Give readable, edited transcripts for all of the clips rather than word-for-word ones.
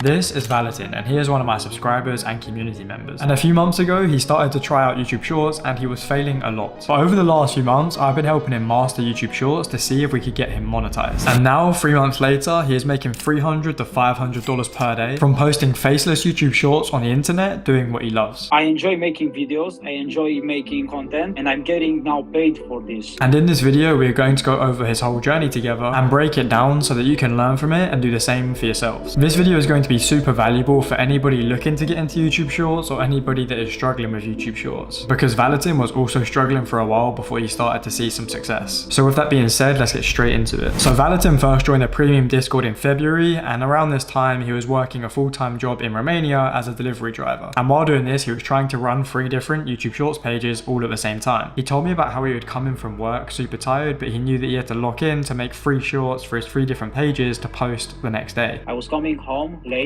This is Valentin, and he is one of my subscribers and community members. And a few months ago, he started to try out YouTube Shorts and he was failing a lot. But over the last few months, I've been helping him master YouTube Shorts to see if we could get him monetized. And now, 3 months later, he is making $300 to $500 per day from posting faceless YouTube Shorts on the internet, doing what he loves. I enjoy making videos, I enjoy making content, and I'm getting now paid for this. And in this video, we're going to go over his whole journey together and break it down so that you can learn from it and do the same for yourselves. This video is going to be super valuable for anybody looking to get into YouTube Shorts or anybody that is struggling with YouTube Shorts, because Valentin was also struggling for a while before he started to see some success. So with that being said, let's get straight into it. So Valentin first joined the premium Discord in February, and around this time he was working a full-time job in Romania as a delivery driver. And while doing this, he was trying to run 3 different YouTube Shorts pages all at the same time. He told me about how he would come in from work super tired, but he knew that he had to lock in to make 3 shorts for his 3 different pages to post the next day. I was coming home late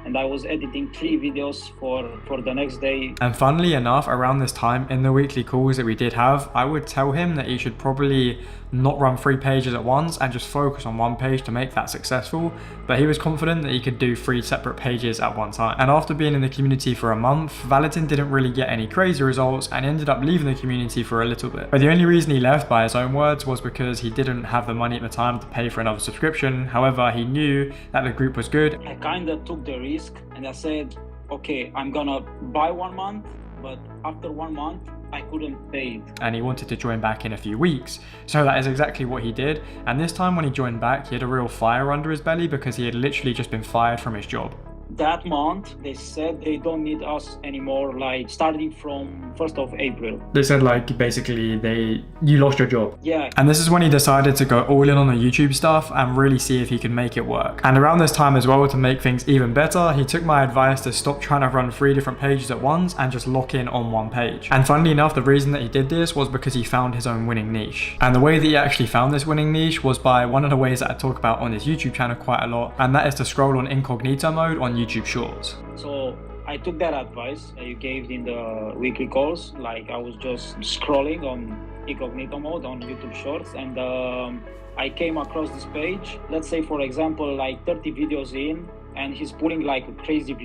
and I was editing 3 videos for the next day. And funnily enough, around this time in the weekly calls that we did have, I would tell him that he should probably not run 3 pages at once and just focus on 1 page to make that successful. But he was confident that he could do 3 separate pages at one time. And after being in the community for a month, Valentin didn't really get any crazy results and ended up leaving the community for a little bit. But the only reason he left, by his own words, was because he didn't have the money at the time to pay for another subscription. However, he knew that the group was good. I kinda took the risk and I said, okay, I'm gonna buy 1 month, but after 1 month, I couldn't pay it. And he wanted to join back in a few weeks. So that is exactly what he did. And this time when he joined back, he had a real fire under his belly because he had literally just been fired from his job. That month, they said they don't need us anymore, like starting from 1st of April. They said like basically you lost your job. Yeah. And this is when he decided to go all in on the YouTube stuff and really see if he could make it work. And around this time as well, to make things even better, he took my advice to stop trying to run 3 different pages at once and just lock in on 1 page. And funnily enough, the reason that he did this was because he found his own winning niche. And the way that he actually found this winning niche was by one of the ways that I talk about on his YouTube channel quite a lot, and that is to scroll on incognito mode on YouTube Shorts. So I took that advice that you gave in the weekly calls. Like I was just scrolling on incognito mode on YouTube Shorts, and I came across this page. Let's say, for example, like 30 videos in, and he's pulling like crazy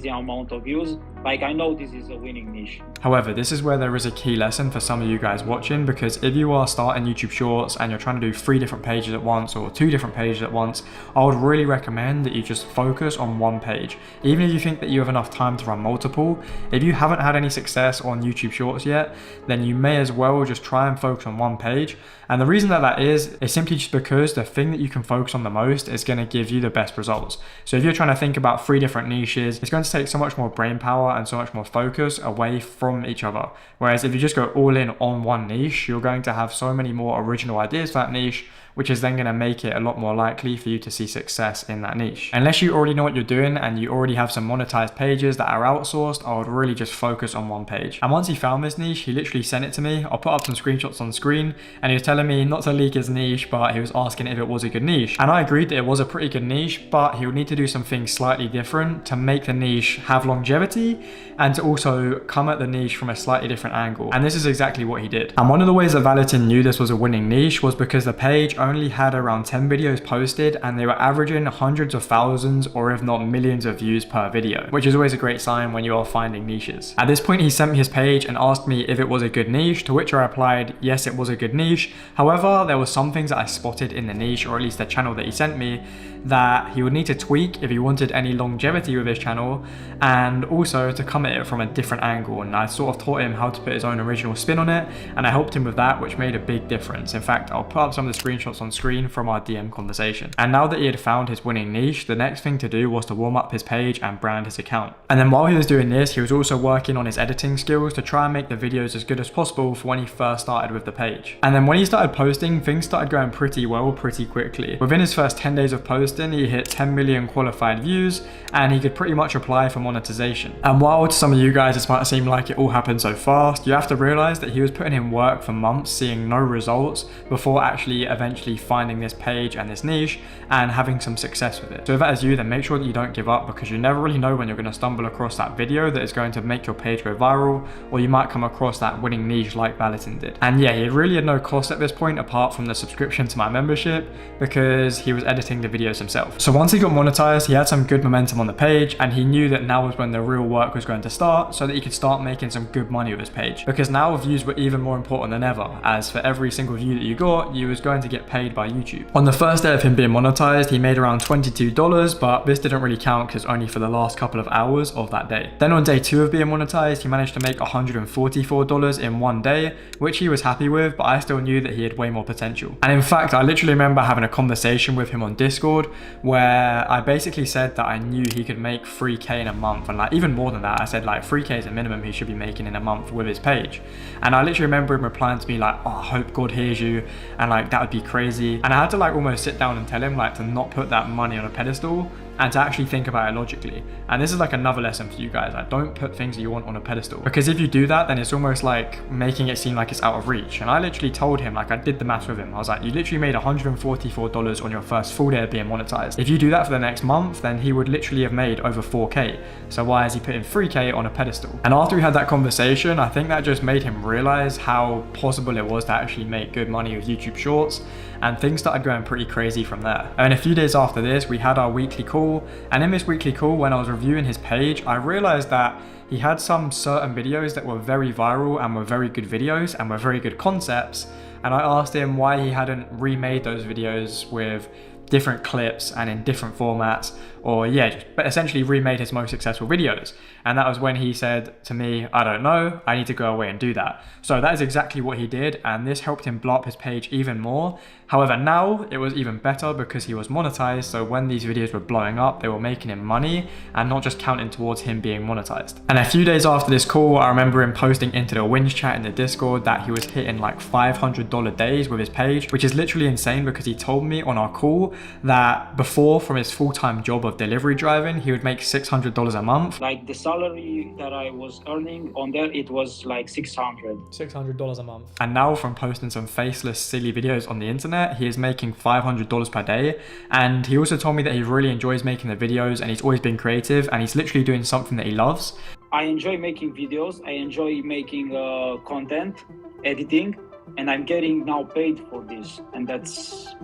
amount of views. Like I know this is a winning niche. However, this is where there is a key lesson for some of you guys watching, because if you are starting YouTube Shorts and you're trying to do 3 different pages at once or 2 different pages at once, I would really recommend that you just focus on 1 page. Even if you think that you have enough time to run multiple, if you haven't had any success on YouTube Shorts yet, then you may as well just try and focus on 1 page. And the reason that is simply just because the thing that you can focus on the most is going to give you the best results. So if you're trying to think about 3 different niches, it's going to take so much more brain power and so much more focus away from each other. Whereas if you just go all in on 1 niche, you're going to have so many more original ideas for that niche, which is then going to make it a lot more likely for you to see success in that niche. Unless you already know what you're doing and you already have some monetized pages that are outsourced, I would really just focus on 1 page. And once he found this niche, he literally sent it to me. I'll put up some screenshots on screen, and he was telling me not to leak his niche, but he was asking if it was a good niche. And I agreed that it was a pretty good niche, but he would need to do some things slightly different to make the niche have longevity and to also come at the niche from a slightly different angle. And this is exactly what he did. And one of the ways that Valentin knew this was a winning niche was because the page only had around 10 videos posted, and they were averaging hundreds of thousands or if not millions of views per video, which is always a great sign when you are finding niches. At this point, he sent me his page and asked me if it was a good niche, to which I replied, yes, it was a good niche. However, there were some things that I spotted in the niche, or at least the channel that he sent me, that he would need to tweak if he wanted any longevity with his channel, and also to come at it from a different angle. And I sort of taught him how to put his own original spin on it, and I helped him with that, which made a big difference. In fact, I'll put up some of the screenshots on screen from our DM conversation. And now that he had found his winning niche, the next thing to do was to warm up his page and brand his account. And then while he was doing this, he was also working on his editing skills to try and make the videos as good as possible for when he first started with the page. And then when he started posting, things started going pretty well pretty quickly. Within his first 10 days of posting, he hit 10 million qualified views, and he could pretty much apply for monetization. And while to some of you guys this might seem like it all happened so fast, you have to realize that he was putting in work for months, seeing no results before actually eventually essentially finding this page and this niche and having some success with it. So if that is you, then make sure that you don't give up, because you never really know when you're going to stumble across that video that is going to make your page go viral, or you might come across that winning niche like Valentin did. And yeah, he really had no cost at this point apart from the subscription to my membership, because he was editing the videos himself. So once he got monetized, he had some good momentum on the page, and he knew that now was when the real work was going to start, so that he could start making some good money with his page. Because now views were even more important than ever, as for every single view that you got, you was going to get paid by YouTube. On the first day of him being monetized, he made around $22, but this didn't really count because only for the last couple of hours of that day. Then on day 2 of being monetized, he managed to make $144 in one day, which he was happy with, but I still knew that he had way more potential. And in fact, I literally remember having a conversation with him on Discord where I basically said that I knew he could make 3K in a month, and like even more than that, I said like 3K is a minimum he should be making in a month with his page. And I literally remember him replying to me like, oh, I hope God hears you, and like that would be crazy. And I had to like almost sit down and tell him like to not put that money on a pedestal and to actually think about it logically. And this is like another lesson for you guys, like don't put things that you want on a pedestal, because if you do that, then it's almost like making it seem like it's out of reach. And I literally told him, like I did the math with him, I was like, you literally made $144 on your first full day of being monetized. If you do that for the next month, then he would literally have made over 4K. So why is he putting 3K on a pedestal? And after we had that conversation, I think that just made him realize how possible it was to actually make good money with YouTube Shorts, and things started going pretty crazy from there. And a few days after this, we had our weekly call, and in this weekly call, when I was reviewing his page, I realized that he had some certain videos that were very viral and were very good videos and were very good concepts, and I asked him why he hadn't remade those videos with different clips and in different formats, or yeah, but essentially remade his most successful videos. And that was when he said to me, I don't know, I need to go away and do that. So that is exactly what he did, and this helped him blow up his page even more. However, now it was even better because he was monetized, so when these videos were blowing up, they were making him money and not just counting towards him being monetized. And a few days after this call, I remember him posting into the Wins chat in the Discord that he was hitting like $500 days with his page, which is literally insane, because he told me on our call that before, from his full-time job of delivery driving, he would make $600 a month. Like the salary that I was earning on there, it was like $600 a month. And now from posting some faceless, silly videos on the internet, he is making $500 per day. And he also told me that he really enjoys making the videos, and he's always been creative, and he's literally doing something that he loves. I enjoy making videos, I enjoy making content, editing, and I'm getting now paid for this, and that's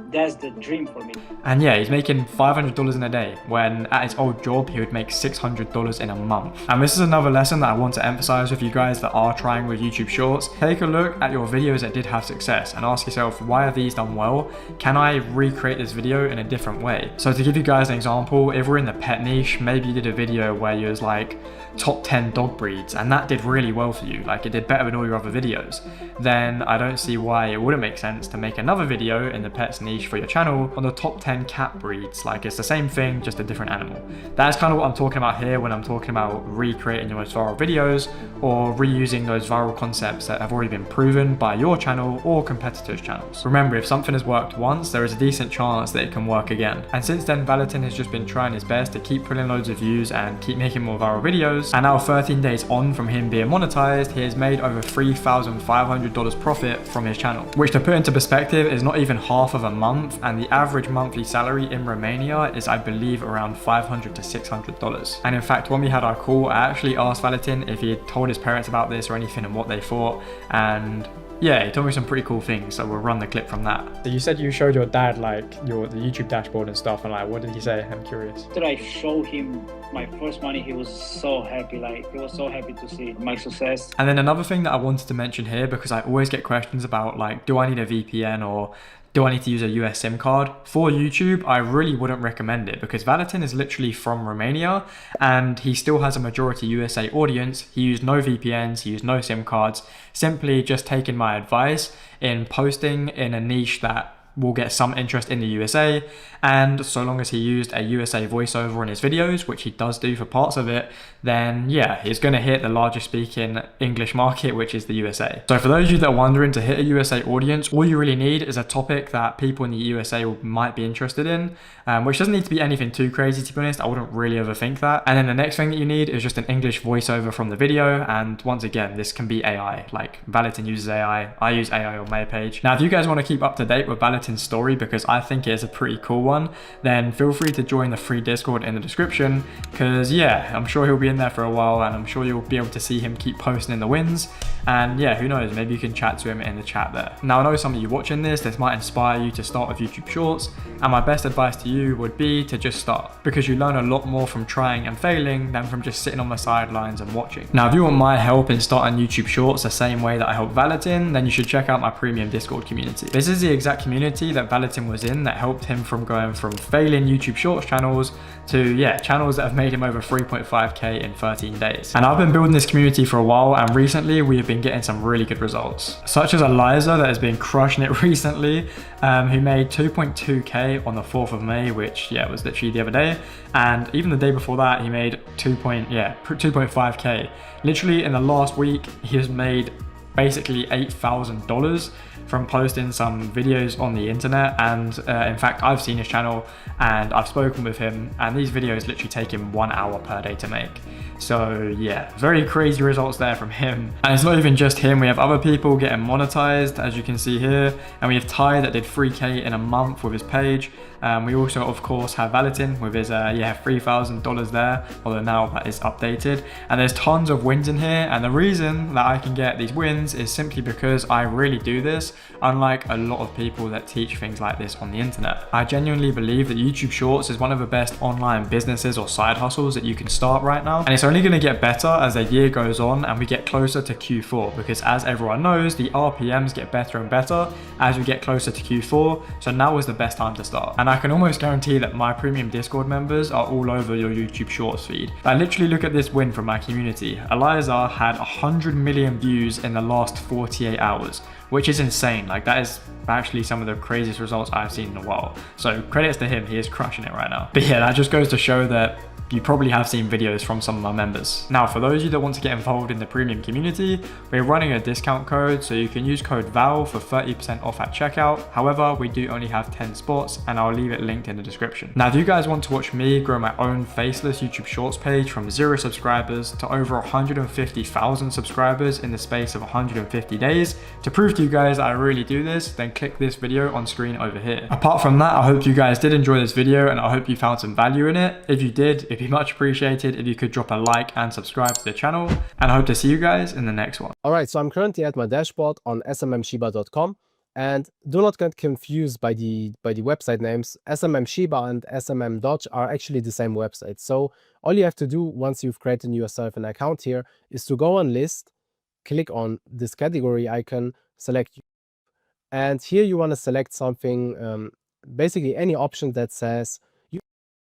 the dream for me. And yeah, he's making $500 in a day, when at his old job he would make $600 in a month. And this is another lesson that I want to emphasize with you guys that are trying with YouTube Shorts. Take a look at your videos that did have success and ask yourself, why have these done well? Can I recreate this video in a different way? So to give you guys an example, if we're in the pet niche, maybe you did a video where you was like top 10 dog breeds, and that did really well for you, like it did better than all your other videos, then I don't see why it wouldn't make sense to make another video in the pets niche for your channel on the top 10 cat breeds. Like it's the same thing, just a different animal. That's kind of what I'm talking about here when I'm talking about recreating your most viral videos or reusing those viral concepts that have already been proven by your channel or competitors' channels. Remember, if something has worked once, there is a decent chance that it can work again. And since then, Valentin has just been trying his best to keep pulling loads of views and keep making more viral videos. And now 13 days on from him being monetized, he has made over $3,500 profit from his channel, which, to put into perspective, is not even half of a month, and the average monthly salary in Romania is, I believe, around $500 to $600. And in fact, when we had our call, I actually asked Valentin if he had told his parents about this or anything and what they thought, and yeah, he told me some pretty cool things, so we'll run the clip from that. So you said you showed your dad like the YouTube dashboard and stuff, and like, what did he say? I'm curious. After I showed him my first money, he was so happy. Like, he was so happy to see my success. And then another thing that I wanted to mention here, because I always get questions about like, do I need a VPN or do I need to use a US SIM card? For YouTube, I really wouldn't recommend it, because Valentin is literally from Romania and he still has a majority USA audience. He used no VPNs, he used no SIM cards, simply just taking my advice in posting in a niche that will get some interest in the USA, and so long as he used a USA voiceover in his videos, which he does do for parts of it, then yeah, he's going to hit the largest speaking English market, which is the USA. So for those of you that are wondering, to hit a USA audience, all you really need is a topic that people in the USA might be interested in, which doesn't need to be anything too crazy, to be honest. I wouldn't really overthink that. And then the next thing that you need is just an English voiceover from the video, and once again, this can be AI. Like Valitin uses AI, I use AI on my page. Now if you guys want to keep up to date with Valitin's story, because I think it is a pretty cool one, then feel free to join the free Discord in the description, because yeah, I'm sure he'll be in there for a while, and I'm sure you'll be able to see him keep posting in the wins. And yeah, who knows, maybe you can chat to him in the chat there. Now I know some of you watching this might inspire you to start with YouTube Shorts, and my best advice to you would be to just start, because you learn a lot more from trying and failing than from just sitting on the sidelines and watching. Now if you want my help in starting YouTube Shorts the same way that I helped Valitin, then you should check out my premium Discord community. This is the exact community that Valitin was in that helped him from going from failing YouTube Shorts channels to yeah, channels that have made him over 3.5k in 13 days. And I've been building this community for a while, and recently we have been getting some really good results, such as Eliza that has been crushing it recently, who made 2.2k on the 4th of May, which yeah, was literally the other day, and even the day before that he made 2.5k. Literally in the last week he has made basically $8,000 from posting some videos on the internet. And in fact, I've seen his channel and I've spoken with him, and these videos literally take him 1 hour per day to make. So yeah, very crazy results there from him. And it's not even just him, we have other people getting monetized, as you can see here, and we have Ty that did 3k in a month with his page. We also of course have Valitin with his yeah, $3,000 there, although now that is updated. And there's tons of wins in here, and the reason that I can get these wins is simply because I really do this, unlike a lot of people that teach things like this on the internet. I genuinely believe that YouTube Shorts is one of the best online businesses or side hustles that you can start right now, and it's only going to get better as the year goes on and we get closer to Q4, because as everyone knows, the RPMs get better and better as we get closer to Q4, so now is the best time to start. And I can almost guarantee that my premium Discord members are all over your YouTube Shorts feed. I literally look at this win from my community. Eliza had 100 million views in the last 48 hours, which is insane. Like that is actually some of the craziest results I've seen in a while. So credits to him, he is crushing it right now. But yeah, that just goes to show that you probably have seen videos from some of my members. Now, for those of you that want to get involved in the premium community, we're running a discount code, so you can use code VAL for 30% off at checkout. However, we do only have 10 spots, and I'll leave it linked in the description. Now, if you guys want to watch me grow my own faceless YouTube Shorts page from 0 subscribers to over 150,000 subscribers in the space of 150 days, to prove to you guys that I really do this, then click this video on screen over here. Apart from that, I hope you guys did enjoy this video, and I hope you found some value in it. If you did, it'd be much appreciated if you could drop a like and subscribe to the channel, and I hope to see you guys in the next one. All right, so I'm currently at my dashboard on smmshiba.com, and do not get confused by the website names. SMM Shiba and SMM Dodge are actually the same website. So all you have to do once you've created yourself an account here is to go on list, click on this category icon, select, and here you want to select something, basically any option that says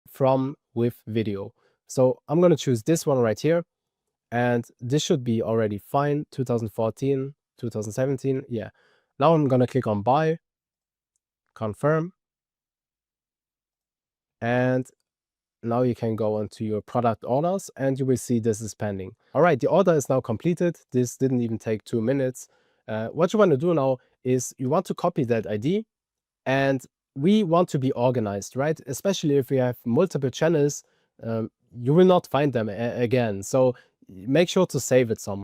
from with video. So I'm going to choose this one right here, and this should be already fine. 2014, 2017, yeah. Now I'm going to click on buy, confirm, and now you can go onto your product orders, and you will see this is pending. All right, the order is now completed. This didn't even take 2 minutes. What you want to do now is you want to copy that ID, and we want to be organized, right? Especially if we have multiple channels, you will not find them again. So make sure to save it somewhere.